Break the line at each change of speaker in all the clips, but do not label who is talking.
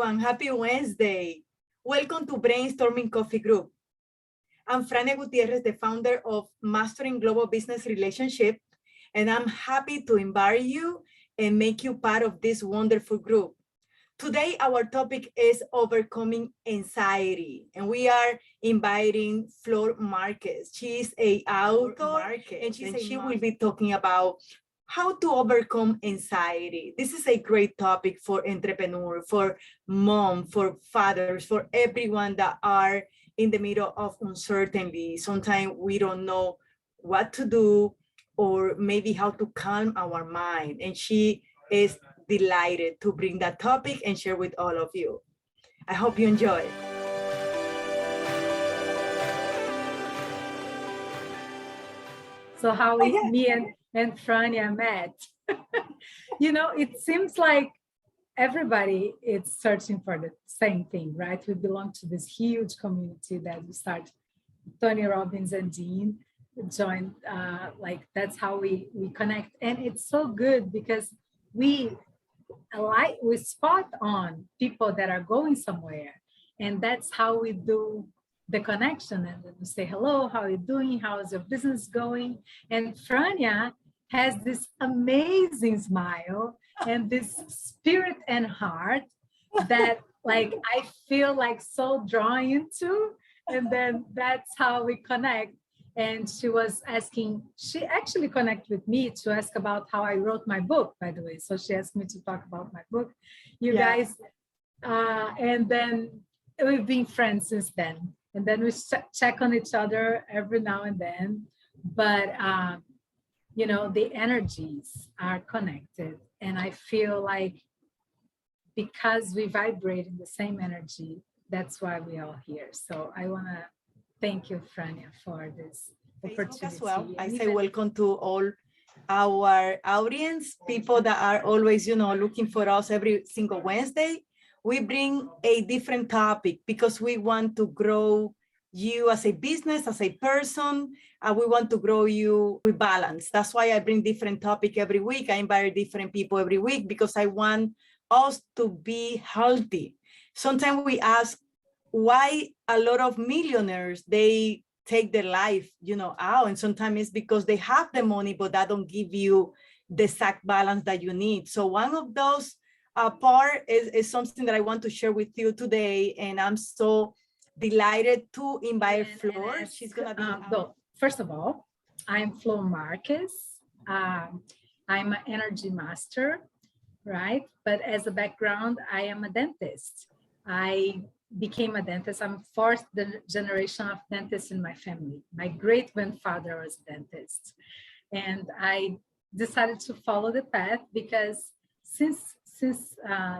everyone. Happy Wednesday. Welcome to Brainstorming Coffee Group. I'm Frania Gutierrez, the founder of Mastering Global Business Relationship, and I'm happy to invite you and make you part of this wonderful group. Today, our topic is overcoming anxiety, and we are inviting Flor Marques. She is an author, and she will be talking about how to overcome anxiety. This is a great topic for entrepreneurs, for moms, for fathers, for everyone that are in the middle of uncertainty. Sometimes we don't know what to do or maybe how to calm our mind. And she is delighted to bring that topic and share with all of you. I hope you enjoy.
So how me and Frania met. You know, it seems like everybody is searching for the same thing, right? We belong to this huge community that we start. Tony Robbins and Dean joined, that's how we connect. And it's so good because we spot on people that are going somewhere. And that's how we do the connection. And then we say, hello, how are you doing? How is your business going? And Frania has this amazing smile and this spirit and heart that I feel like so drawn into. And then that's how we connect. And she was asking, she actually connected with me to ask about how I wrote my book, by the way. So she asked me to talk about my book, guys. And then we've been friends since then. And then we check on each other every now and then. But, the energies are connected. And I feel like because we vibrate in the same energy, that's why we are here. So I want to thank you, Frania, for this opportunity.
As well, I say welcome to all our audience, people that are always, looking for us every single Wednesday. We bring a different topic because we want to grow you as a business, as a person. We want to grow you with balance. That's why I bring different topic every week. I invite different people every week because I want us to be healthy. Sometimes we ask why a lot of millionaires, they take their life, out. And sometimes it's because they have the money, but that don't give you the exact balance that you need. So one of those part is something that I want to share with you today. And I'm so delighted to invite Flor. She's going to be...
First of all, I'm Flor Marques. I'm an energy master, right? But as a background, I am a dentist. I became a dentist. I'm fourth generation of dentists in my family. My great-grandfather was a dentist. And I decided to follow the path because since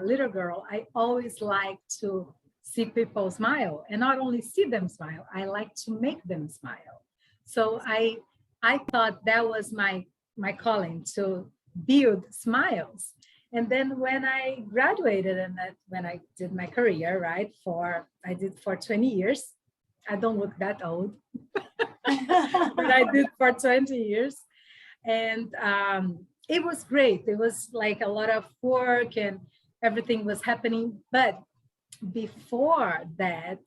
little girl, I always liked to see people smile, and not only see them smile, I like to make them smile. So I thought that was my calling, to build smiles. And then when I graduated and when I did my career, right, I did for 20 years. I don't look that old, but I did for 20 years. And it was great. It was like a lot of work and everything was happening. But before that,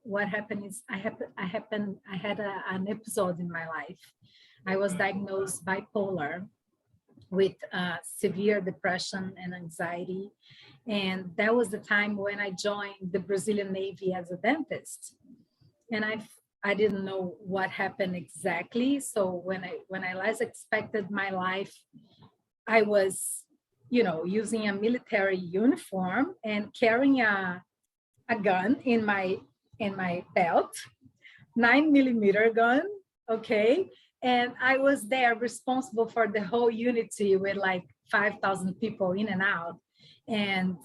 what happened is I had an episode in my life. I was diagnosed bipolar with severe depression and anxiety. And that was the time when I joined the Brazilian Navy as a dentist. And I didn't know what happened exactly. So when I last expected my life, I was, using a military uniform and carrying a gun in my belt, 9mm gun, okay? And I was there responsible for the whole unity with like 5,000 people in and out. And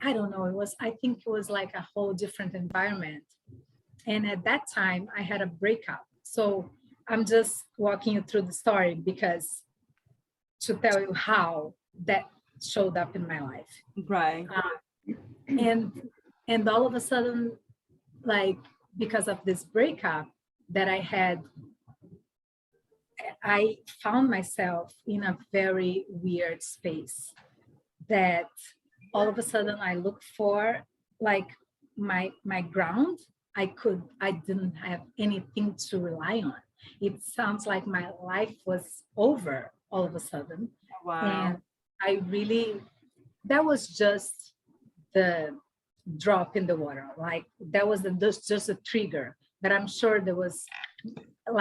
I don't know, I think it was like a whole different environment. And at that time I had a breakup. So I'm just walking you through the story because to tell you how that showed up in my life.
Right.
And all of a sudden, like, because of this breakup that I had, I found myself in a very weird space that all of a sudden I looked for like my ground. I didn't have anything to rely on. It sounds like my life was over all of a sudden.
Wow.
And I really, that was just the drop in the water. Like that was just a trigger, but I'm sure there was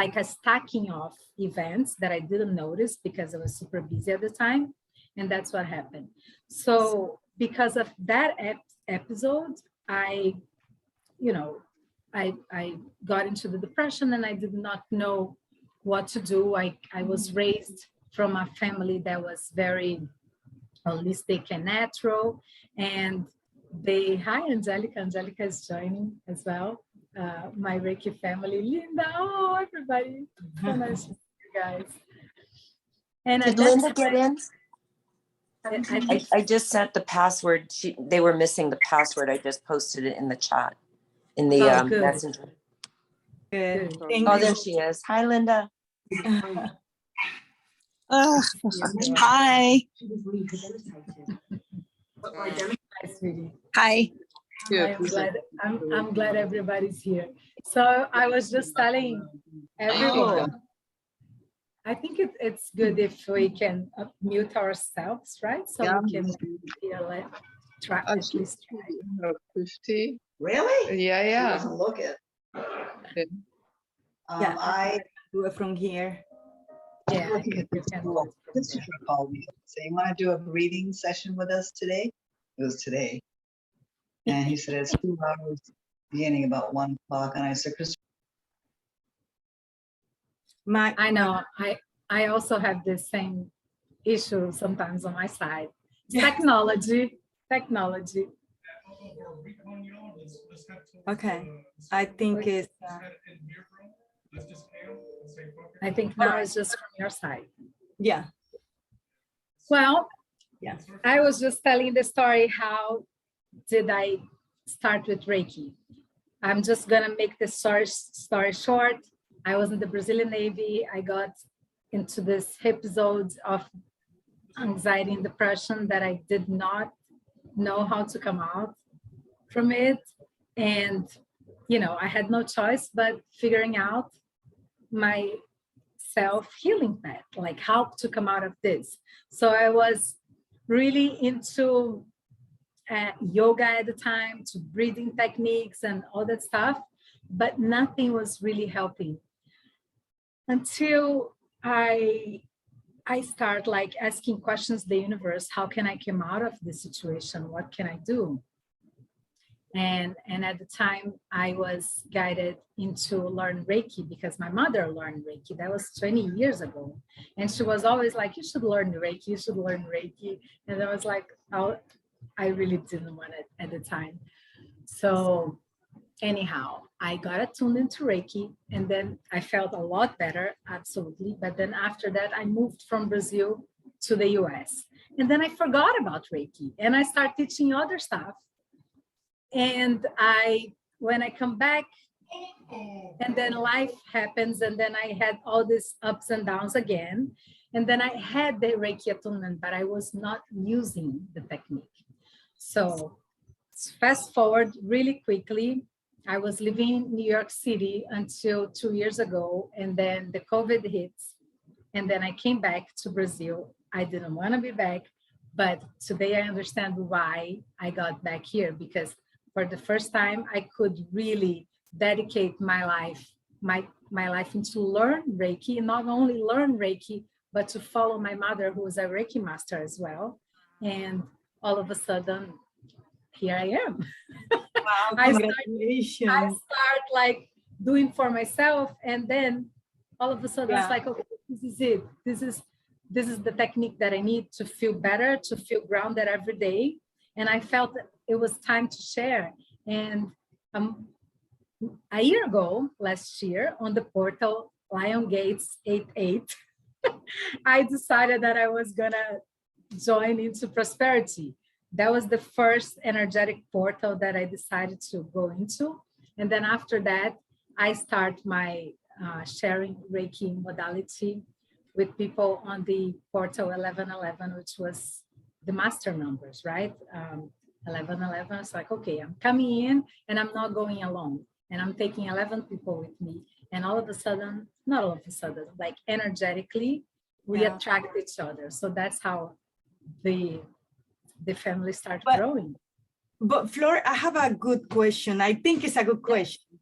like a stacking of events that I didn't notice because I was super busy at the time. And that's what happened. So because of that episode, I got into the depression and I did not know what to do. I was raised from a family that was very holistic and natural. And hi, Angelica. Angelica is joining as well. My Reiki family, Linda. Oh, everybody. So nice to see you guys. And
did Linda get in?
I
I just sent the password. They were missing the password. I just posted it in the chat, in the
good.
messenger.
Good.
Oh, there she is. Hi, Linda.
Hi.
Hi, sweetie.
Hi.
I'm glad everybody's here. So I was just telling everyone, I think it's good if we can mute ourselves, right? So we can try at least try.
50.
Really?
Yeah.
Doesn't look it.
Okay.
Yeah,
I
do it from here.
Yeah,
looking at
you
this
can.
school. Christopher called me and said, "You want to do a reading session with us today?" It was today, and he said it's 2 hours, beginning about 1 o'clock. And I said, "Christopher."
I know. I also have the same issue sometimes on my side. Technology.
Okay. I think it's.
I think now it's just from your side.
Yeah.
Well,
Yeah.
I was just telling the story. How did I start with Reiki? I'm just gonna make the story short. I was in the Brazilian Navy. I got into this episode of anxiety and depression that I did not know how to come out from it. And, I had no choice but figuring out my self-healing path, like how to come out of this. So I was really into yoga at the time, to breathing techniques and all that stuff, but nothing was really helping until I start like asking questions to the universe. How can I come out of this situation? What can I do? And at the time I was guided into learn Reiki because my mother learned Reiki. That was 20 years ago. And she was always like, you should learn Reiki, you should learn Reiki. And I was like, oh, I really didn't want it at the time. So anyhow, I got attuned into Reiki and then I felt a lot better, absolutely. But then after that, I moved from Brazil to the US. And then I forgot about Reiki and I started teaching other stuff. And when I come back, and then life happens, and then I had all these ups and downs again. And then I had the Reiki attunement, but I was not using the technique. So fast forward really quickly. I was living in New York City until 2 years ago, and then the COVID hits. And then I came back to Brazil. I didn't want to be back, but today I understand why I got back here, because for the first time, I could really dedicate my life into learn Reiki, and not only learn Reiki, but to follow my mother, who was a Reiki Master as well. And all of a sudden, here I am.
Wow, congratulations.
I start like doing for myself, and then all of a sudden it's like, okay, this is it. This is the technique that I need to feel better, to feel grounded every day. And I felt that it was time to share. And a year ago, last year, on the portal Lion Gates 88, I decided that I was gonna join into prosperity. That was the first energetic portal that I decided to go into. And then after that, I start my sharing Reiki modality with people on the portal 1111, which was the master numbers, right? 1111, it's like, okay, I'm coming in and I'm not going alone. And I'm taking 11 people with me. And all of a sudden, not all of a sudden, like energetically, we
Yeah.
attract each other. So that's how the family starts
But-
growing.
But Flor, I have a good question. I think it's a good question.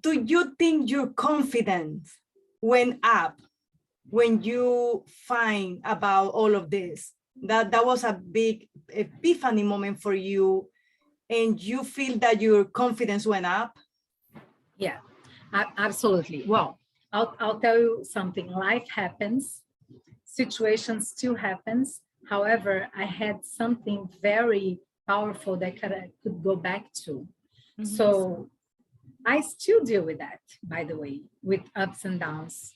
Do you think your confidence went up when you find about all of this? That was a big epiphany moment for you, and you feel that your confidence went up?
Yeah, absolutely. Well, I'll tell you something. Life happens, situations still happens. However, I had something very powerful that I could go back to. So I still deal with that, by the way, with ups and downs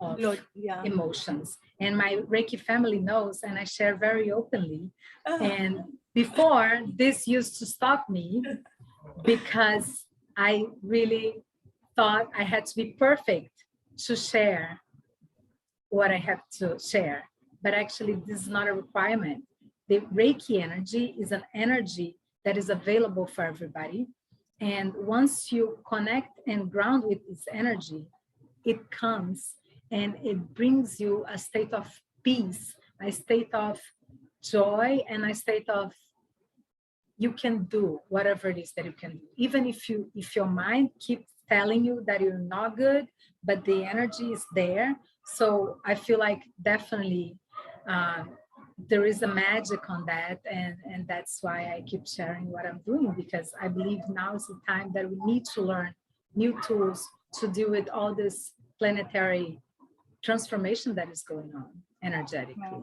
of
Yeah.
emotions. And my Reiki family knows, and I share very openly. And before, this used to stop me because I really thought I had to be perfect to share what I have to share. But actually, this is not a requirement. The Reiki energy is an energy that is available for everybody. And once you connect and ground with this energy, it comes and it brings you a state of peace, a state of joy, and a state of you can do whatever it is that you can do. Even if your mind keeps telling you that you're not good, but the energy is there. So I feel like definitely there is a magic on that, and that's why I keep sharing what I'm doing, because I believe now is the time that we need to learn new tools to deal with all this planetary transformation that is going on energetically.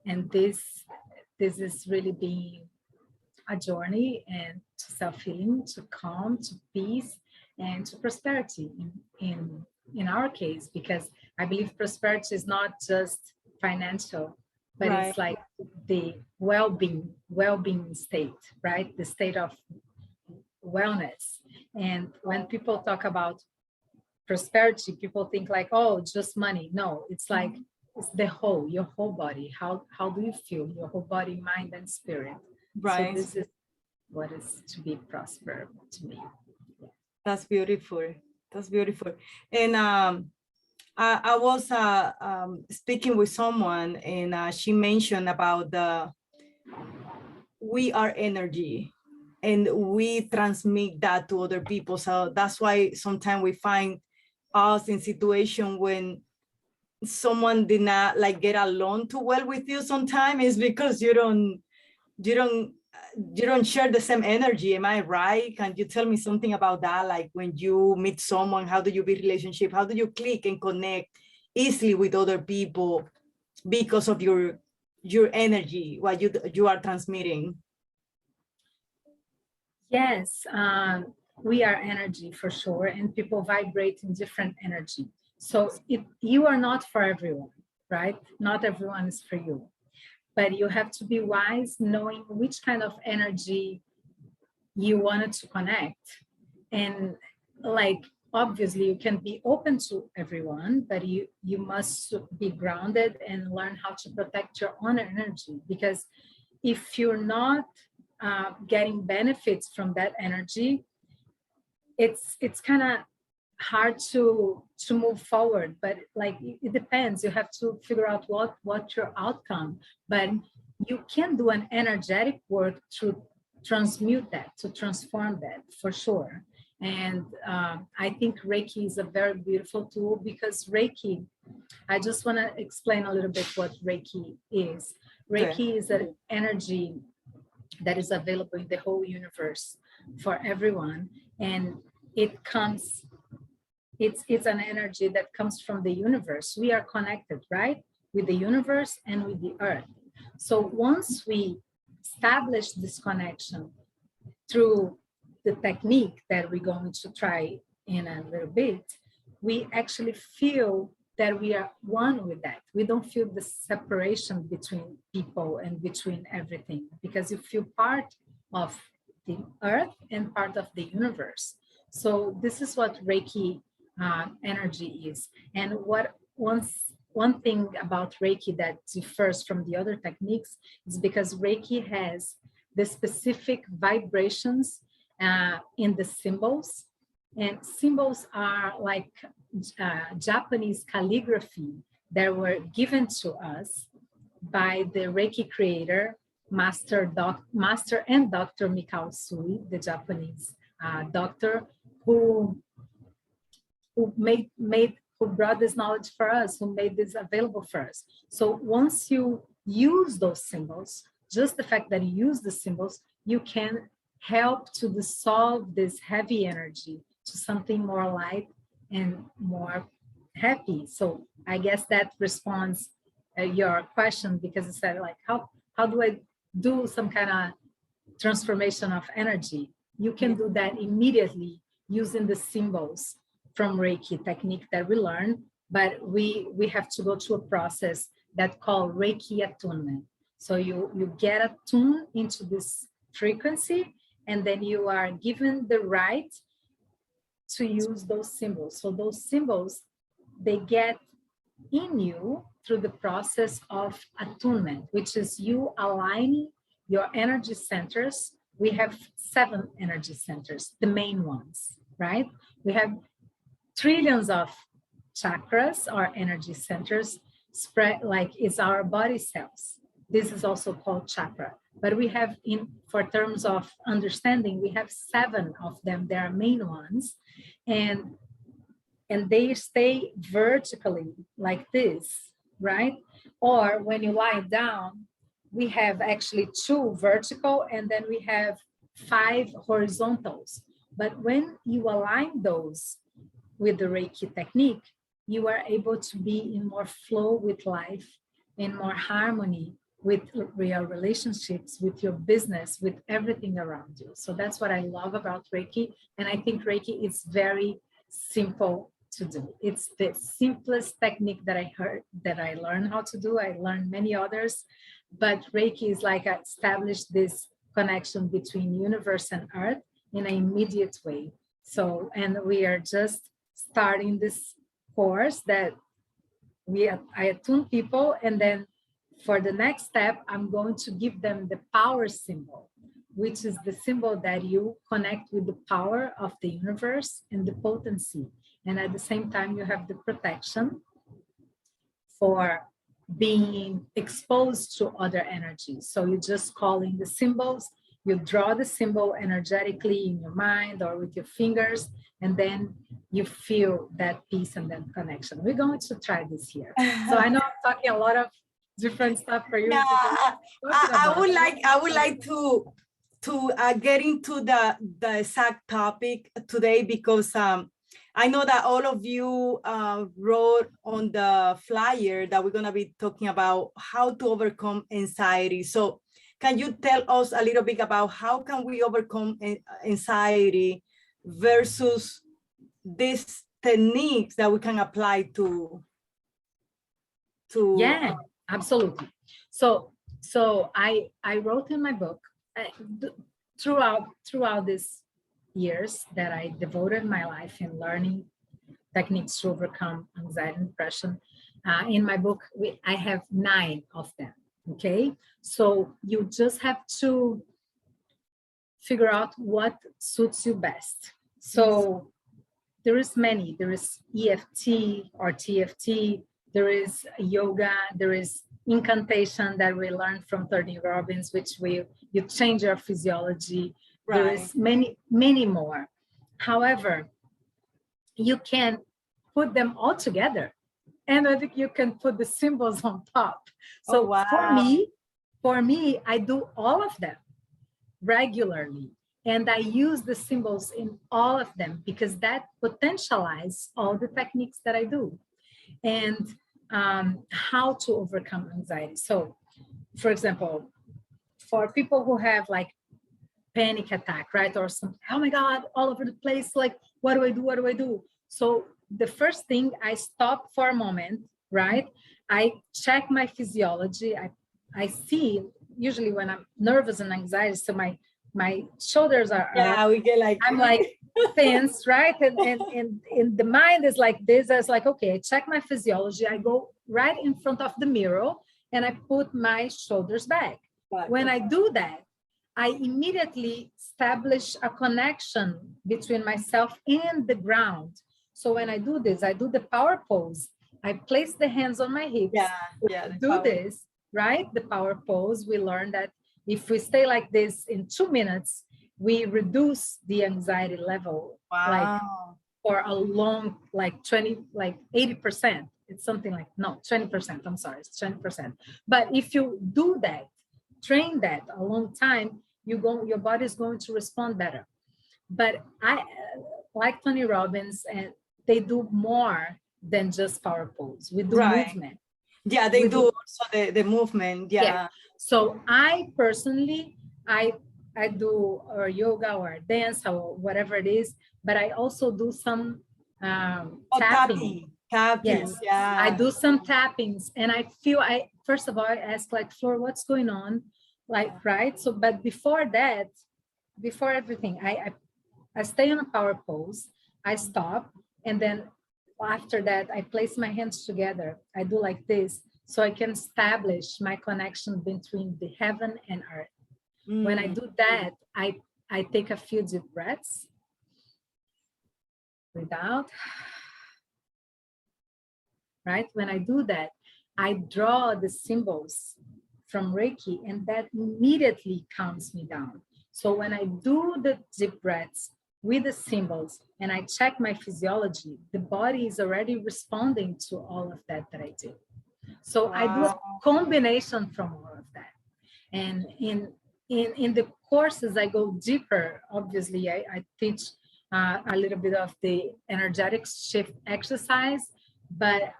And this is really being a journey and to self-healing, to calm, to peace, and to prosperity in our case, because I believe prosperity is not just financial, but it's like the well-being state, right? The state of wellness. And when people talk about prosperity, people think like, oh, just money. No, it's like it's your whole body. How do you feel? Your whole body, mind, and spirit.
Right.
So this is what is to be prosper to me.
That's beautiful. That's beautiful. And I was speaking with someone, and she mentioned about we are energy, and we transmit that to other people. So that's why sometimes we find us in situation when someone did not like get along too well with you. Sometimes is because you don't share the same energy. Am I right? Can you tell me something about that? Like when you meet someone, how do you build relationship? How do you click and connect easily with other people because of your energy, what you are transmitting?
Yes, we are energy for sure, and people vibrate in different energy. So you are not for everyone, right? Not everyone is for you. But you have to be wise, knowing which kind of energy you wanted to connect. And like, obviously you can be open to everyone, but you must be grounded and learn how to protect your own energy. Because if you're not getting benefits from that energy, it's kind of hard to move forward. But like, it depends. You have to figure out what's your outcome. But you can do an energetic work to transmute that, to transform that, for sure. And I think Reiki is a very beautiful tool, because Reiki, I just want to explain a little bit what Reiki is. Reiki is an energy that is available in the whole universe for everyone, and it's an energy that comes from the universe. We are connected, right, with the universe and with the earth. So once we establish this connection through the technique that we're going to try in a little bit, we actually feel that we are one with that. We don't feel the separation between people and between everything, because you feel part of the earth and part of the universe. So this is what Reiki energy is. And once one thing about Reiki that differs from the other techniques is because Reiki has the specific vibrations in the symbols. And symbols are like Japanese calligraphy that were given to us by the Reiki creator, Master and Dr. Mikao Sui, the Japanese doctor who brought this knowledge for us, who made this available for us. So once you use those symbols, just the fact that you use the symbols, you can help to dissolve this heavy energy to something more light and more happy. So I guess that responds your question, because it said like, how do I do some kind of transformation of energy? You can do that immediately using the symbols from Reiki technique that we learn, but we have to go through a process that's called Reiki attunement. So you get attuned into this frequency, and then you are given the right to use those symbols. So those symbols, they get in you through the process of attunement, which is you aligning your energy centers. We have 7 energy centers, the main ones, right? We have trillions of chakras or energy centers spread like it's our body cells. This is also called chakra. But we have, for terms of understanding, we have 7 of them. They are main ones. And they stay vertically like this, right? Or when you lie down, we have actually 2 vertical, and then we have 5 horizontals. But when you align those with the Reiki technique, you are able to be in more flow with life, in more harmony with real relationships, with your business, with everything around you. So that's what I love about Reiki. And I think Reiki is very simple to do. It's the simplest technique that I learned how to do. I learned many others, but Reiki is like I established this connection between universe and earth in an immediate way. So, and we are just starting this course that I attune people, and then for the next step, I'm going to give them the power symbol, which is the symbol that you connect with the power of the universe and the potency. And at the same time, you have the protection for being exposed to other energies. So you just call in the symbols, you draw the symbol energetically in your mind or with your fingers, and then you feel that peace and that connection. We're going to try this here. So I know I'm talking a lot of different stuff for you.
Yeah, I would like to get into the exact topic today, because I know that all of you wrote on the flyer that we're going to be talking about how to overcome anxiety. So can you tell us a little bit about how can we overcome anxiety versus these techniques that we can apply to
Yeah, absolutely. So I wrote in my book throughout these years that I devoted my life in learning techniques to overcome anxiety and depression. In my book, I have 9 of them. Okay, so you just have to figure out what suits you best. So there is many. There is EFT or TFT. There is yoga. There is incantation that we learned from Tony Robbins, which you change your physiology. Right. There is many more. However, you can put them all together, and I think you can put the symbols on top. So wow. For me, I do all of them regularly, and I use the symbols in all of them because that potentializes all the techniques that I do. And how to overcome anxiety. So, for example, for people who have like panic attack, right? Or some, oh my God, all over the place, like, what do I do? What do I do? So the first thing, I stop for a moment, right? I check my physiology. I see, usually when I'm nervous and anxiety, so my shoulders are,
we get like,
I'm like tense, right? And the mind is like this. I was like, okay, I check my physiology. I go right in front of the mirror and I put my shoulders back. When I do that, I immediately establish a connection between myself and the ground. So when I do this, I do the power pose. I place the hands on my hips. Do this, right? The power pose. We learned that if we stay like this in 2 minutes, we reduce the anxiety level. Like for a long, like 80%. It's something like, no, 20%. I'm sorry, it's 20%. But if you do that, train that a long time, your body is going to respond better. But I like Tony Robbins, and they do more than just power pose. We do movement.
Yeah, they do also the movement. Yeah.
So I personally, I do or yoga or dance or whatever it is, but I also do some tapping. Yes, I do some tappings, and I feel first of all, I ask like, Flor, what's going on? Like, right? So, but before that, before everything, I stay in a power pose, I stop, and then after that, I place my hands together. I do like this, so I can establish my connection between the heaven and earth. When I do that, I take a few deep breaths. Breathe out. Right? When I do that, I draw the symbols from Reiki, and that immediately calms me down. So when I do the deep breaths with the symbols and I check my physiology, the body is already responding to all of that I do. So I do a combination from all of that. And in the courses, I go deeper. Obviously, I teach a little bit of the energetic shift exercise, but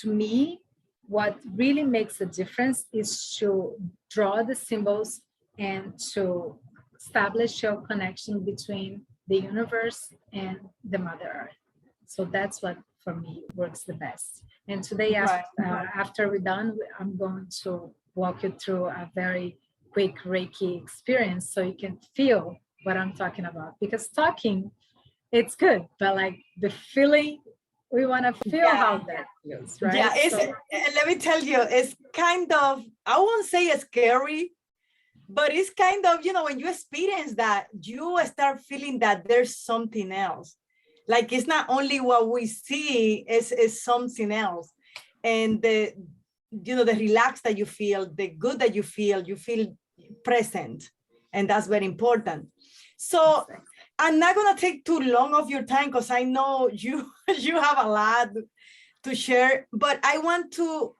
to me, what really makes a difference is to draw the symbols and to establish your connection between the universe and the Mother Earth. So that's what, for me, works the best. And today, after we're done, I'm going to walk you through a very quick Reiki experience so you can feel what I'm talking about. Because talking, it's good, but like the feeling, we want to feel how that feels, right?
Yeah, let me tell you, it's kind of, I won't say it's scary, but it's kind of, when you experience that, you start feeling that there's something else. Like it's not only what we see, it's something else. And the relax that you feel, the good that you feel present. And that's very important. So I'm not going to take too long of your time because I know you have a lot to share, but I want to,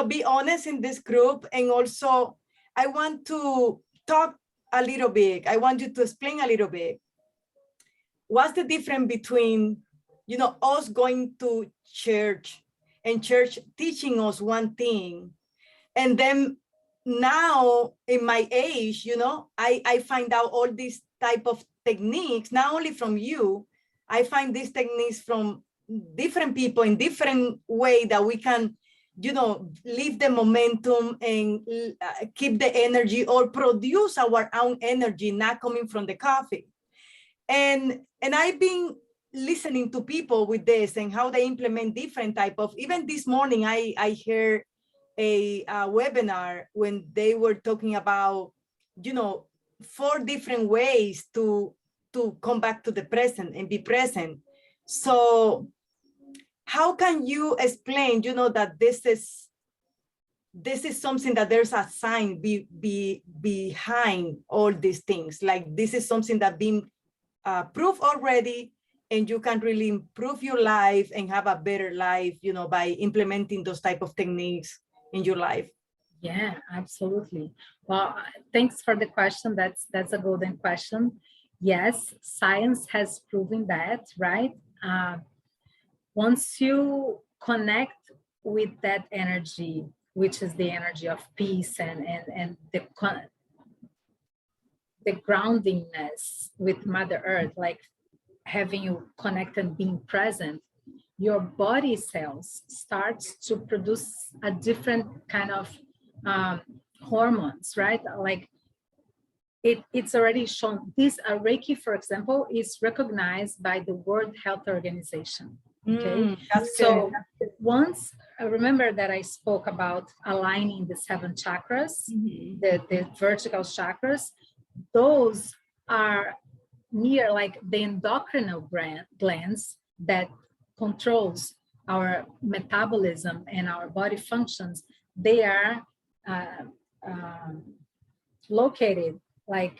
be honest in this group. And also I want to talk a little bit. I want you to explain a little bit. What's the difference between, us going to church and church teaching us one thing, and then now in my age, I find out all these type of techniques, not only from you, I find these techniques from different people in different way that we can, leave the momentum and keep the energy or produce our own energy, not coming from the coffee. And I've been listening to people with this and how they implement different type of, even this morning, I heard a webinar when they were talking about, 4 different ways to come back to the present and be present. So how can you explain, that this is something that there's a sign behind all these things, like this is something that been proved already, and you can really improve your life and have a better life, by implementing those type of techniques in your life?
Yeah, absolutely. Well, thanks for the question. That's a golden question. Yes, science has proven that, right? Once you connect with that energy, which is the energy of peace and the groundingness with Mother Earth, like having you connect and being present, your body cells starts to produce a different kind of hormones, right? Like it's already shown. This Reiki, for example, is recognized by the World Health Organization. Okay,
That's
so
good.
once remember that I spoke about aligning the 7 chakras,
Mhm.
the vertical chakras, those are near like the endocrinal glands that controls our metabolism and our body functions. They are uh, um, located like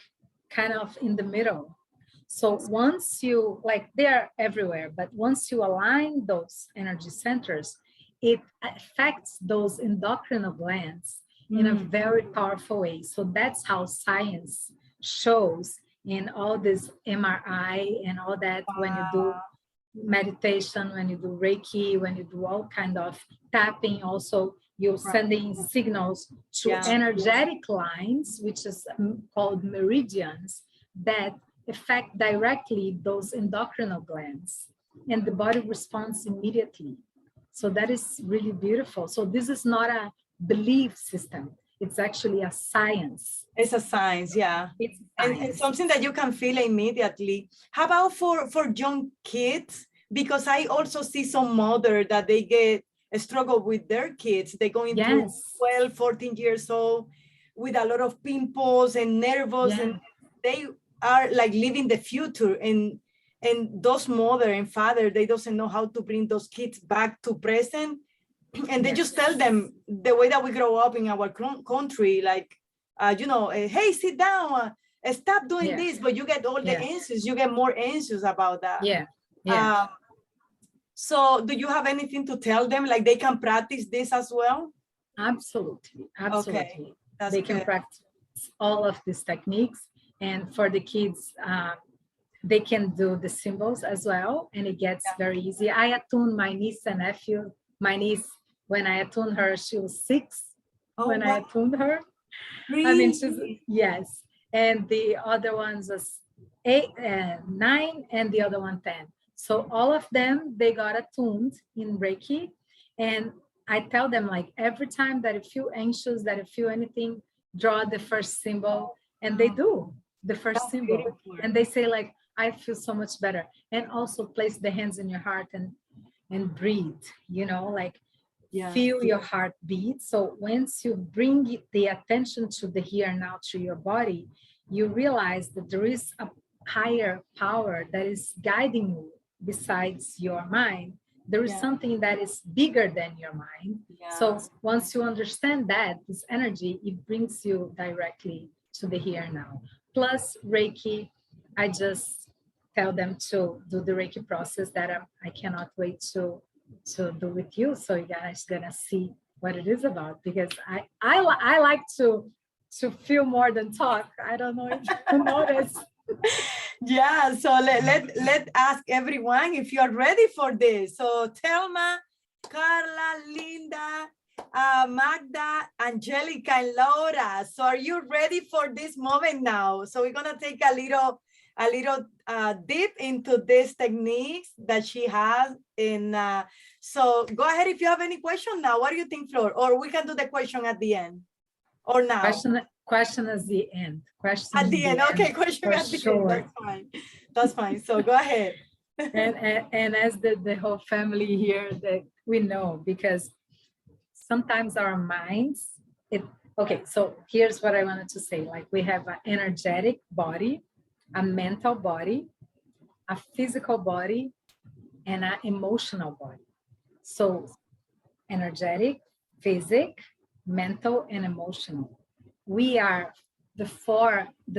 kind of in the middle. So once you, like they're everywhere, but once you align those energy centers, it affects those endocrinal glands in a very powerful way. So that's how science shows in all this MRI and all that when you do meditation, when you do Reiki, when you do all kind of tapping, also you're sending signals to
Yeah.
energetic lines, which is called meridians, that affect directly those endocrinal glands, and the body responds immediately. So that is really beautiful. So this is not a belief system. It's actually a science.
It's a science, yeah.
It's
And
science.
something that you can feel immediately. How about for young kids? Because I also see some mother that they get a struggle with their kids. They go into
Yes.
12, 14 years old with a lot of pimples and nervous,
Yeah.
and they are like living the future. And those mother and father, they doesn't know how to bring those kids back to present. And they just tell them the way that we grow up in our country, like, hey, sit down, stop doing this, but you get all the answers. You get more answers about that.
Yeah.
So do you have anything to tell them? Like they can practice this as well?
Absolutely.
Okay, that's
They can
good.
practice all of these techniques. And for the kids, they can do the symbols as well. And it gets very easy. I attune my niece and nephew. My niece, when I attuned her, she was 6 when I attuned her. I mean, yes. And the other ones was 8 and 9, and the other one 10. So all of them, they got attuned in Reiki. And I tell them, like, every time that I feel anxious, that I feel anything, draw the first symbol. And they do the first symbol.
Beautiful.
And they say, like, I feel so much better. And also place the hands in your heart and breathe, like, feel your heart beat. So once you bring the attention to the here and now, to your body, you realize that there is a higher power that is guiding you besides your mind. There is something that is bigger than your mind. So once you understand that, this energy, it brings you directly to the here and now. Plus Reiki, I just tell them to do the Reiki process that I cannot wait to do with you, so you guys gonna see what it is about, because I like to feel more than talk. I don't know if you notice.
Yeah, so let ask everyone if you are ready for this. So Thelma, Carla, Linda, Magda, Angelica, and Laura. So are you ready for this moment now? So we're gonna take a little deep into these techniques that she has. So go ahead if you have any question now. What do you think, Flor? Or we can do the question at the end, or now.
Question at the end. Question
at the end. Okay, question at the end. That's fine. That's fine. So go ahead.
and as the whole family here, that we know, because sometimes our minds, okay, so here's what I wanted to say. Like, we have an energetic body, a mental body, a physical body, and an emotional body. So energetic, physic, mental, and emotional. We are the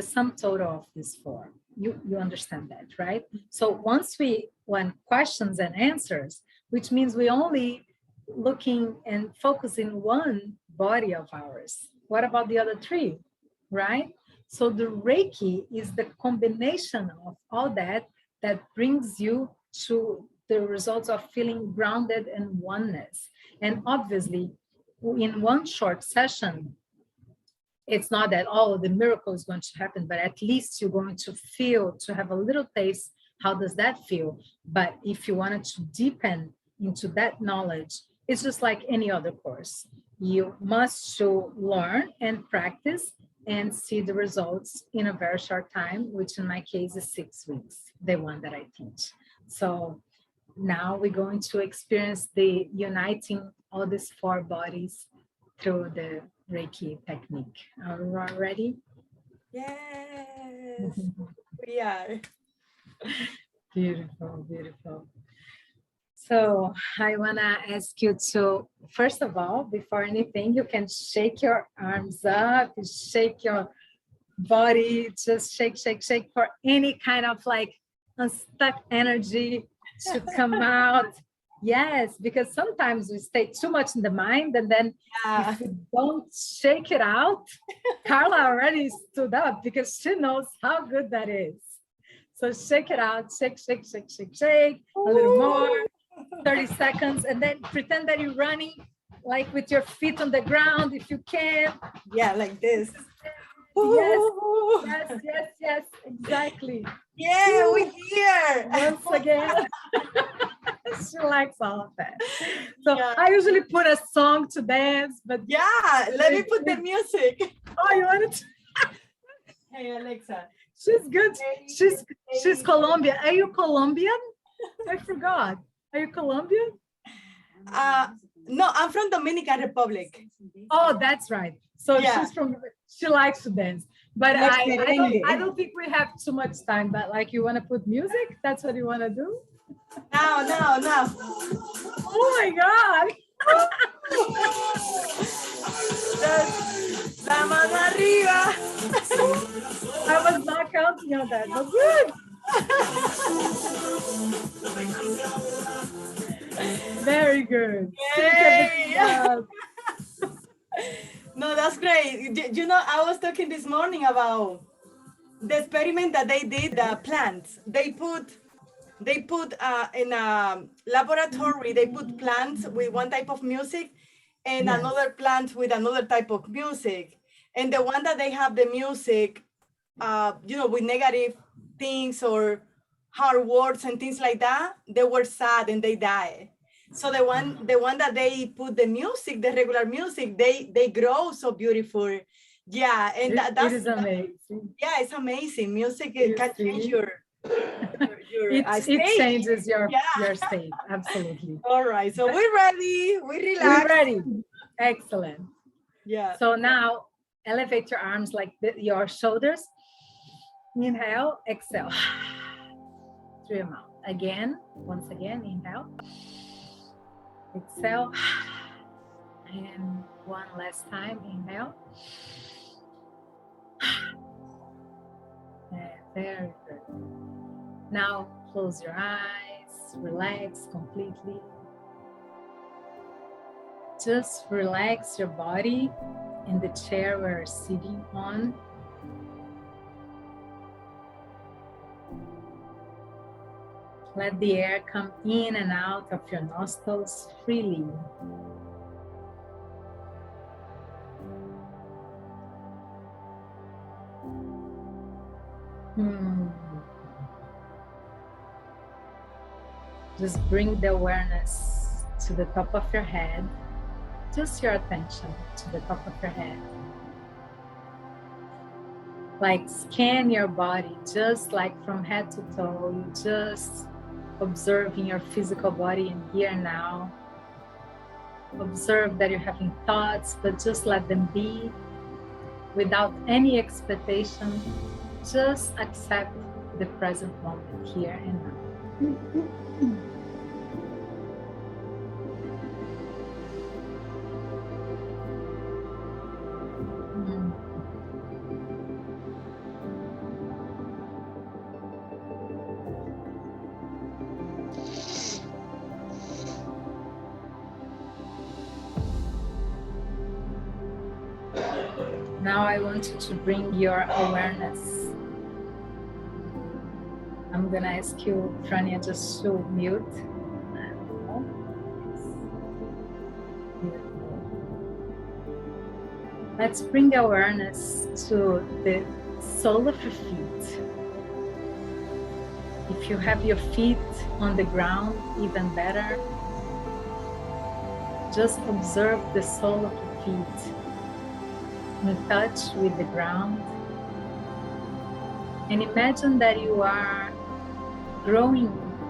sum total of these 4. You understand that, right? So once we want questions and answers, which means we only looking and focusing one body of ours. What about the other 3, right? So the Reiki is the combination of all that brings you to the results of feeling grounded and oneness. And obviously, in one short session, it's not that, oh, the miracle is going to happen, but at least you're going to feel, to have a little taste, how does that feel? But if you wanted to deepen into that knowledge, it's just like any other course. You must learn and practice and see the results in a very short time, which in my case is 6 weeks, the one that I teach. So now we're going to experience the uniting all these 4 bodies through the Reiki technique. Are you all ready?
Yes, we are.
Beautiful, beautiful. So I want to ask you to, first of all, before anything, you can shake your arms up, shake your body, just shake, shake, shake for any kind of like unstuck energy to come out. Yes, because sometimes we stay too much in the mind, and then
Yeah.
if we don't shake it out, Carla already stood up because she knows how good that is. So shake it out, shake, shake, shake, shake, shake, a little more, 30 seconds, and then pretend that you're running like with your feet on the ground if you can.
Yeah, like this.
Yes, yes, yes, yes, exactly.
Yeah, we're here.
Once again. She likes all of that. So
Yeah.
I usually put a song to dance, but
Yeah, let me put the music.
oh, you wanted to?
Hey, Alexa.
She's good. She's Colombian. Are you Colombian? I forgot. Are you Colombian?
No, I'm from Dominican Republic.
Oh, that's right. So
Yeah.
she likes to dance. But
Likes
I
merengue.
don't think we have too much time, but like you want to put music? That's what you want to do?
Now.
Oh my God.
La mano arriba.
I was not counting on that, but good. Very good. Sync everything up.
No, that's great. You know, I was talking this morning about the experiment that they did, the plants. They put in a laboratory, they put plants with one type of music and
Yes.
another plant with another type of music. And the one that they have the music, with negative things or hard words and things like that, they were sad and they died. So the one that they put the music, the regular music, they grow so beautiful. Yeah, and
It is amazing.
yeah, it's amazing. Music
You
can change
see?
your
It
state.
changes your
Yeah.
state. Absolutely.
All right, so we're ready. We
We're
relax.
ready. Excellent.
Yeah.
So now elevate your arms like your shoulders. Inhale, exhale. Through your mouth. Again, once again, inhale. Exhale. And one last time, inhale. Very good. Now close your eyes, relax completely. Just relax your body in the chair we're sitting on. Let the air come in and out of your nostrils freely. Just bring the awareness to the top of your head. Just your attention to the top of your head. Like scan your body, just like from head to toe. You just observing your physical body in here and now. Observe that you're having thoughts, but just let them be without any expectation. Just accept the present moment here and now. Now I want you to bring your awareness. I'm gonna ask you, Frania, just to mute. Let's bring the awareness to the sole of your feet. If you have your feet on the ground, even better. Just observe the sole of your feet in touch with the ground. And imagine that you are growing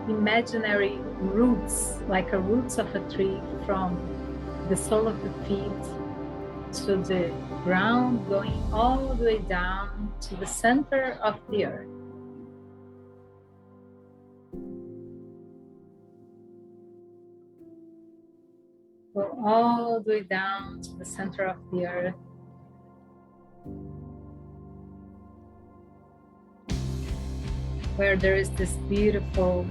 imaginary roots, like a roots of a tree from the sole of the feet to the ground, going all the way down to the center of the earth. Go all the way down to the center of the earth. Where there is this beautiful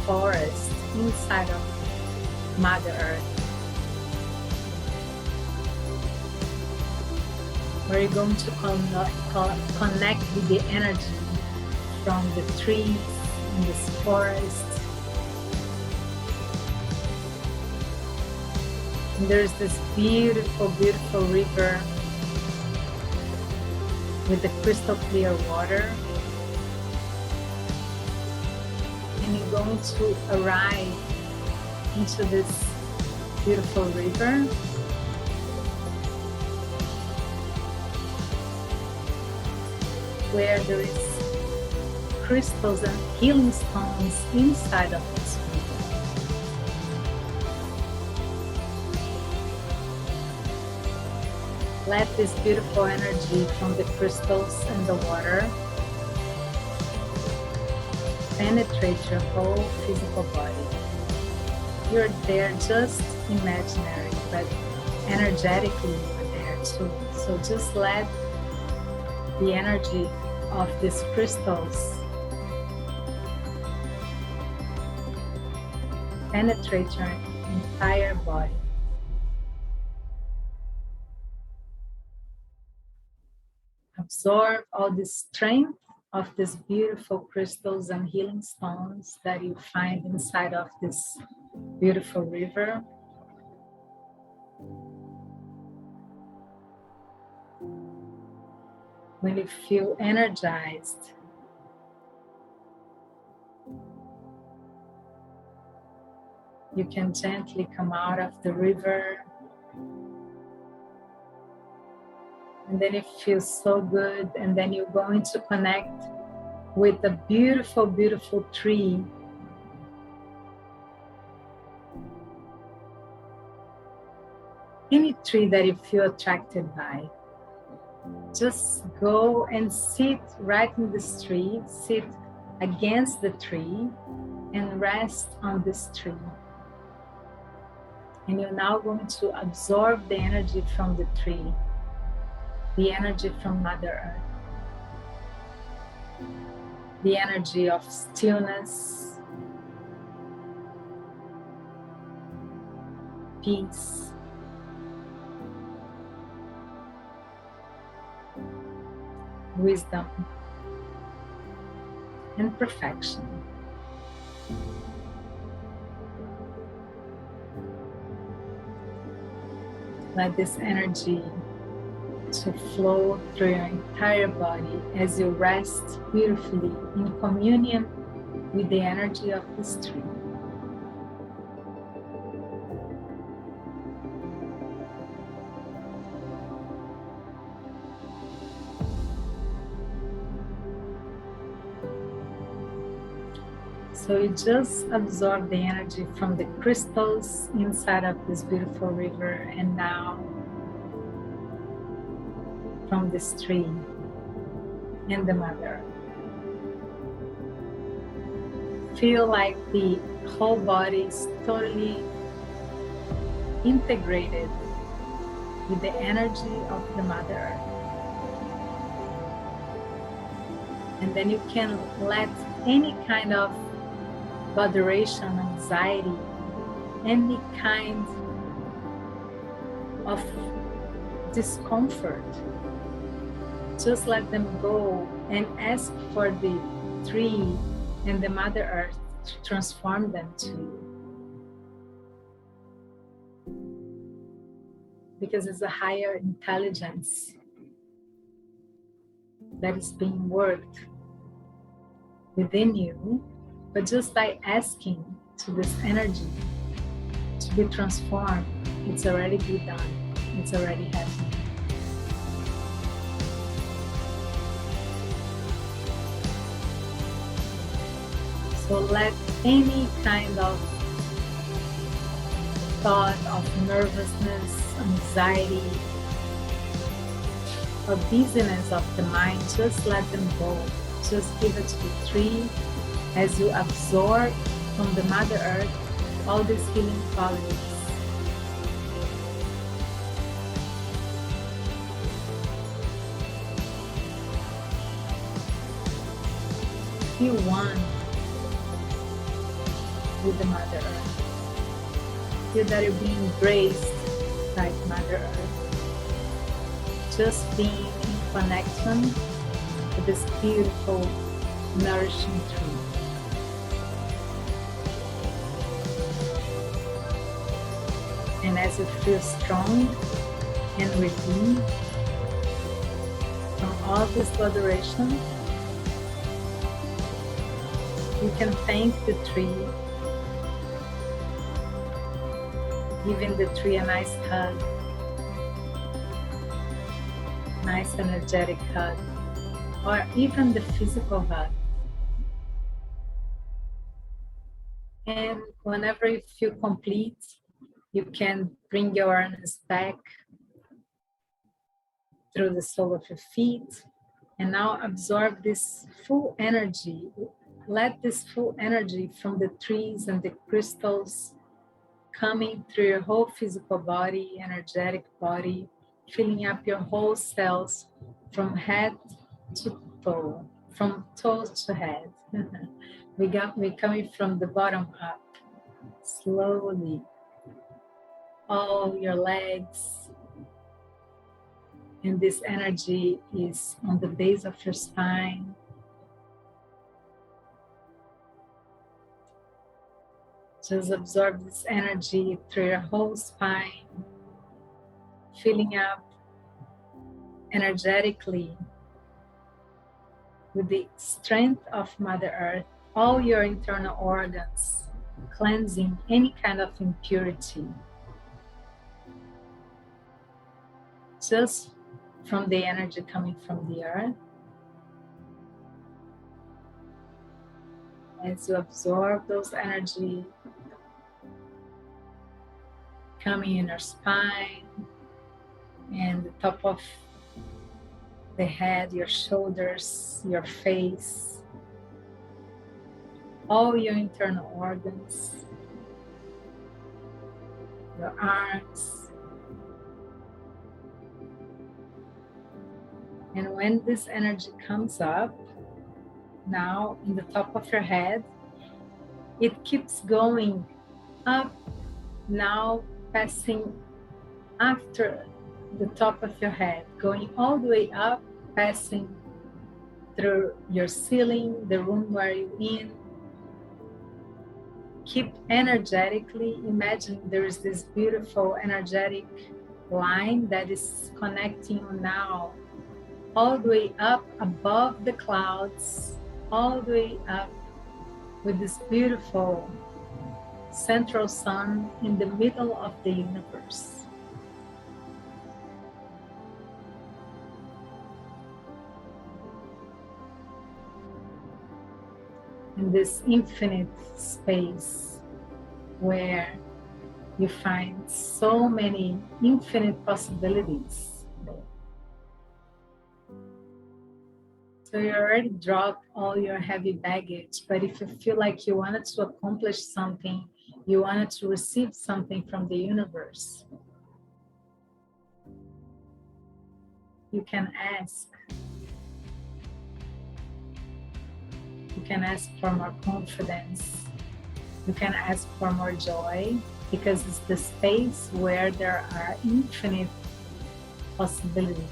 forest inside of Mother Earth. Where you're going to connect with the energy from the trees in this forest. And there's this beautiful, beautiful river with the crystal clear water. And you're going to arrive into this beautiful river. Where there is crystals and healing stones inside of this river. Let this beautiful energy from the crystals and the water penetrate your whole physical body. You're there just imaginary, but energetically you're there too. So just let the energy of these crystals penetrate your entire body. Absorb all the strength of these beautiful crystals and healing stones that you find inside of this beautiful river. When you feel energized, you can gently come out of the river. And then it feels so good. And then you're going to connect with a beautiful, beautiful tree. Any tree that you feel attracted by. Just go and sit right in this tree, sit against the tree and rest on this tree. And you're now going to absorb the energy from the tree, the energy from Mother Earth, the energy of stillness, peace, wisdom, and perfection. Let this energy to flow through your entire body as you rest beautifully in communion with the energy of this tree. So you just absorb the energy from the crystals inside of this beautiful river, and now from this tree and the Mother. Feel like the whole body is totally integrated with the energy of the Mother. And then you can let any kind of botheration, anxiety, any kind of discomfort, just let them go and ask for the tree and the Mother Earth to transform them to you. Because it's a higher intelligence that is being worked within you. But just by asking to this energy to be transformed, it's already been done. It's already happening. So let any kind of thought of nervousness, anxiety, or dizziness of the mind, just let them go. Just give it to the tree as you absorb from the Mother Earth all these healing qualities. Feel one with the Mother Earth. Feel that you're being embraced by Mother Earth. Just being in connection with this beautiful, nourishing tree. And as you feel strong and redeemed from all this adoration, you can thank the tree, giving the tree a nice hug, nice energetic hug, or even the physical hug. And whenever you feel complete, you can bring your awareness back through the sole of your feet, and now absorb this full energy. Let this full energy from the trees and the crystals coming through your whole physical body, energetic body, filling up your whole cells from head to toe, from toes to head. We're coming from the bottom up, slowly. All your legs, and this energy is on the base of your spine. Just absorb this energy through your whole spine, filling up energetically with the strength of Mother Earth, all your internal organs, cleansing any kind of impurity. Just from the energy coming from the earth. As you absorb those energy coming in your spine and the top of the head, your shoulders, your face, all your internal organs, your arms. And when this energy comes up, now in the top of your head, it keeps going up, now passing after the top of your head, going all the way up, passing through your ceiling, the room where you're in. Keep energetically, imagine there is this beautiful energetic line that is connecting you now all the way up above the clouds, all the way up with this beautiful central sun in the middle of the universe. In this infinite space where you find so many infinite possibilities. So you already dropped all your heavy baggage, but if you feel like you wanted to accomplish something, you wanted to receive something from the universe, you can ask. You can ask for more confidence. You can ask for more joy, because it's the space where there are infinite possibilities.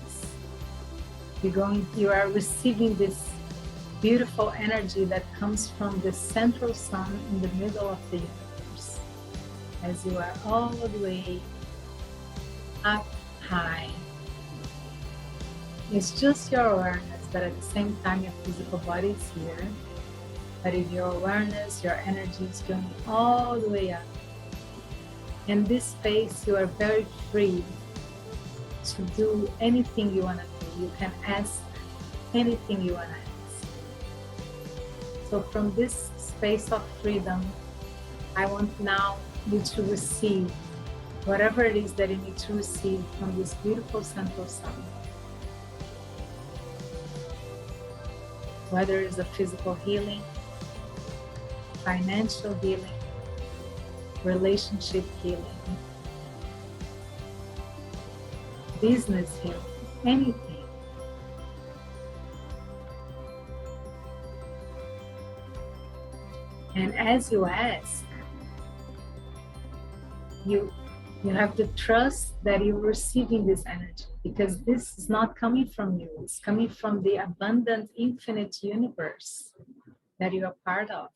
You are receiving this beautiful energy that comes from the central sun in the middle of the universe, as you are all the way up high. It's just your awareness that at the same time your physical body is here, but in your awareness, your energy is going all the way up. In this space, you are very free to do anything you want to do. You can ask anything you want to ask. So from this space of freedom. I want now you to receive whatever it is that you need to receive from this beautiful central sun. Whether it's a physical healing, financial healing, relationship healing, business healing, anything. And as you ask, you have the trust that you're receiving this energy, because this is not coming from you, it's coming from the abundant infinite universe that you are part of.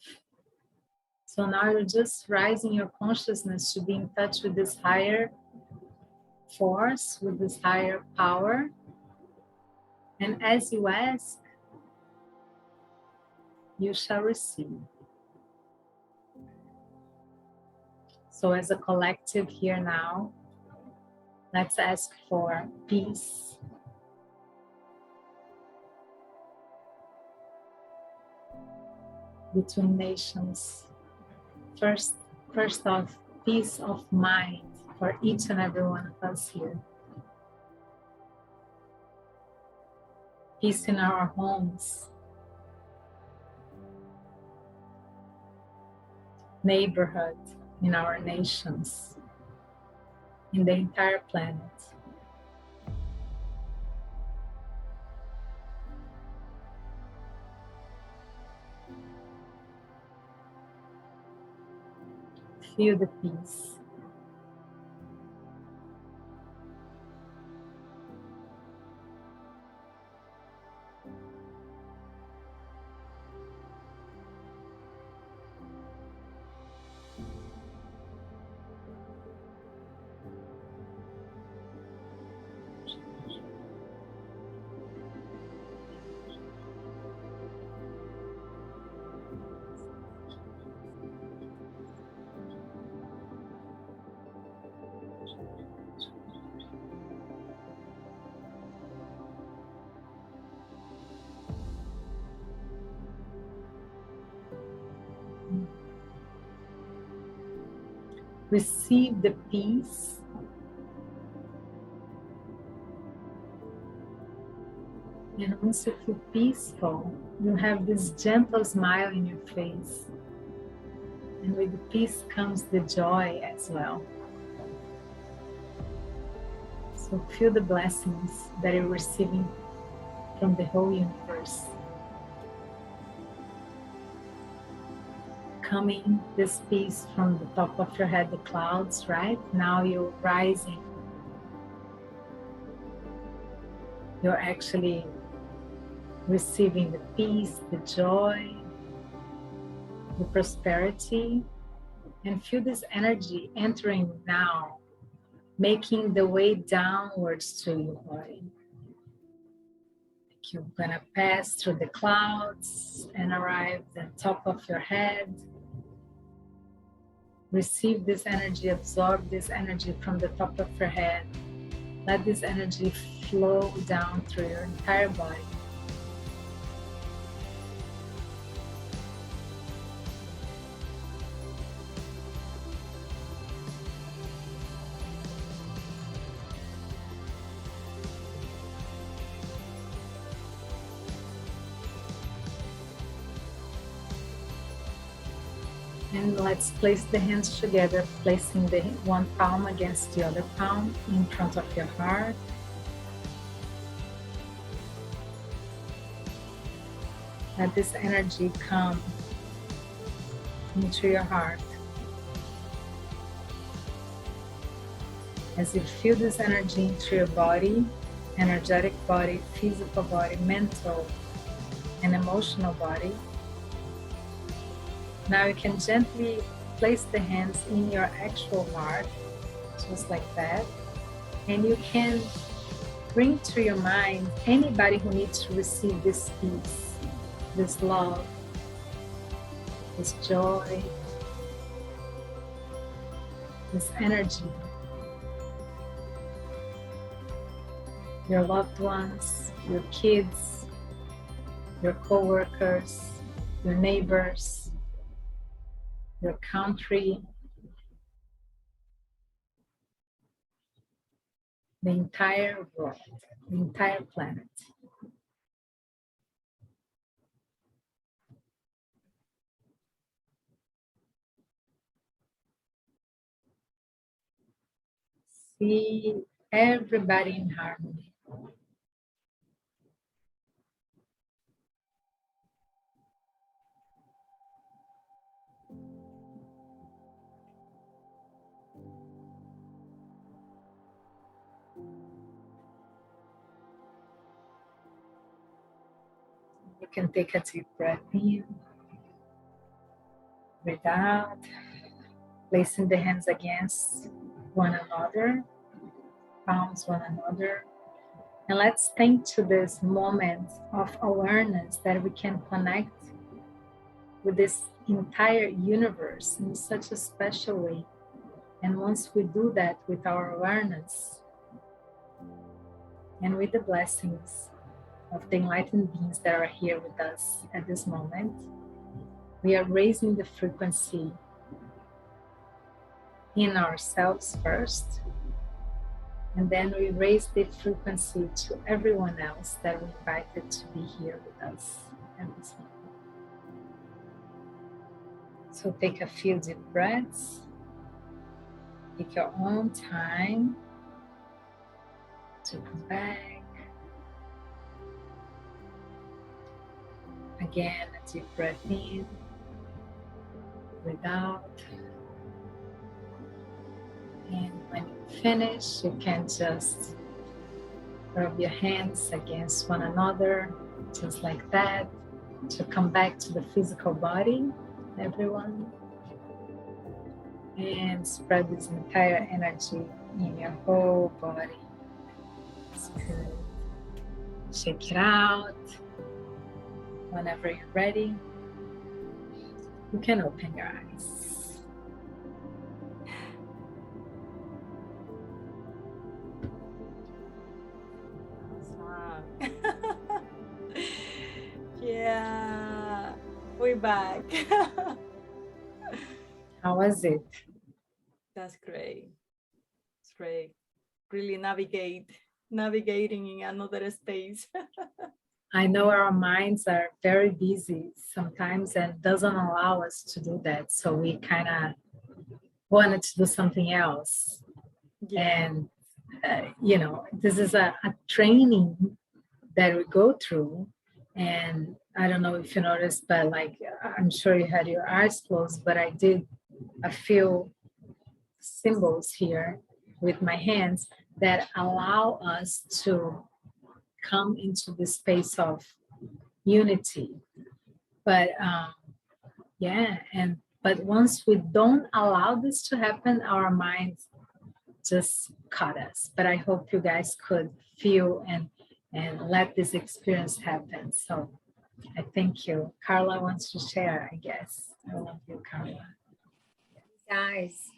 So now you're just rising your consciousness to be in touch with this higher force, with this higher power. And as you ask, you shall receive. So as a collective here now, let's ask for peace, between nations. First off, peace of mind for each and every one of us here. Peace in our homes, neighborhood, in our nations, in the entire planet. Feel the peace. Receive the peace. And once you feel peaceful, you have this gentle smile in your face. And with the peace comes the joy as well. So feel the blessings that you're receiving from the whole universe. Coming this peace from the top of your head, the clouds, right? Now you're rising. You're actually receiving the peace, the joy, the prosperity, and feel this energy entering now, making the way downwards to your body. You're gonna pass through the clouds and arrive at the top of your head. Receive this energy, absorb this energy from the top of your head. Let this energy flow down through your entire body. And let's place the hands together, placing the one palm against the other palm in front of your heart. Let this energy come into your heart. As you feel this energy into your body, energetic body, physical body, mental and emotional body, now you can gently place the hands in your actual heart, just like that. And you can bring to your mind anybody who needs to receive this peace, this love, this joy, this energy. Your loved ones, your kids, your co-workers, your neighbors, your country, the entire world, the entire planet. See everybody in harmony. You can take a deep breath in, breathe out, placing the hands against one another, palms one another. And let's think to this moment of awareness that we can connect with this entire universe in such a special way. And once we do that with our awareness and with the blessings of the enlightened beings that are here with us at this moment, we are raising the frequency in ourselves first, and then we raise the frequency to everyone else that we invited to be here with us at this moment. So take a few deep breaths, take your own time to come back. Again, a deep breath in, breathe out. And when you finish, you can just rub your hands against one another, just like that, to come back to the physical body, everyone. And spread this entire energy in your whole body. That's good. Shake it out. Whenever you're ready, you can open your eyes.
Yeah, we're back.
How was it?
That's great. It's great. Really navigating in another space.
I know our minds are very busy sometimes and doesn't allow us to do that. So we kind of wanted to do something else.
Yeah.
And, this is a training that we go through. And I don't know if you noticed, but I'm sure you had your eyes closed, but I did a few symbols here with my hands that allow us to come into the space of unity. But but once we don't allow this to happen, our minds just cut us. But I hope you guys could feel and let this experience happen. So I thank you. Carla wants to share, I guess. I love you, Carla.
Guys,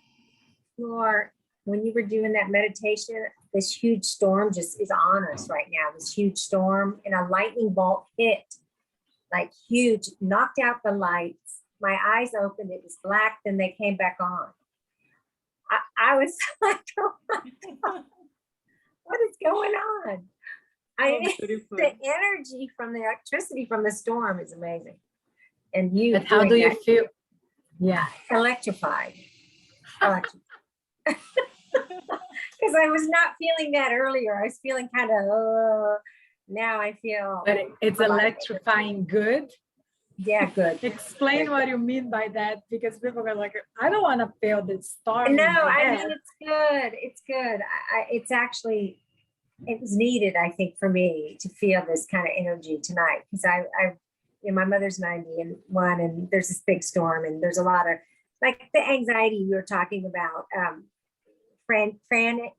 Flor, when you were doing that meditation, this huge storm just is on us right now. This huge storm, and a lightning bolt hit, like huge, knocked out the lights. My eyes opened, it was black, then they came back on. I was like, oh my God, what is going on? The energy from the electricity from the storm is amazing. And you,
but how do you feel? Yeah.
Electrified. Because I was not feeling that earlier. I was feeling kind of, now I feel.
But it's electrifying good.
Yeah, good.
Explain what you mean by that, because people are like, I don't want to feel this storm.
No, I mean, it's good. It's good. It's actually, it was needed, I think, for me to feel this kind of energy tonight. Because my mother's 91 and there's this big storm and there's a lot of, like the anxiety you were talking about. FraniaG,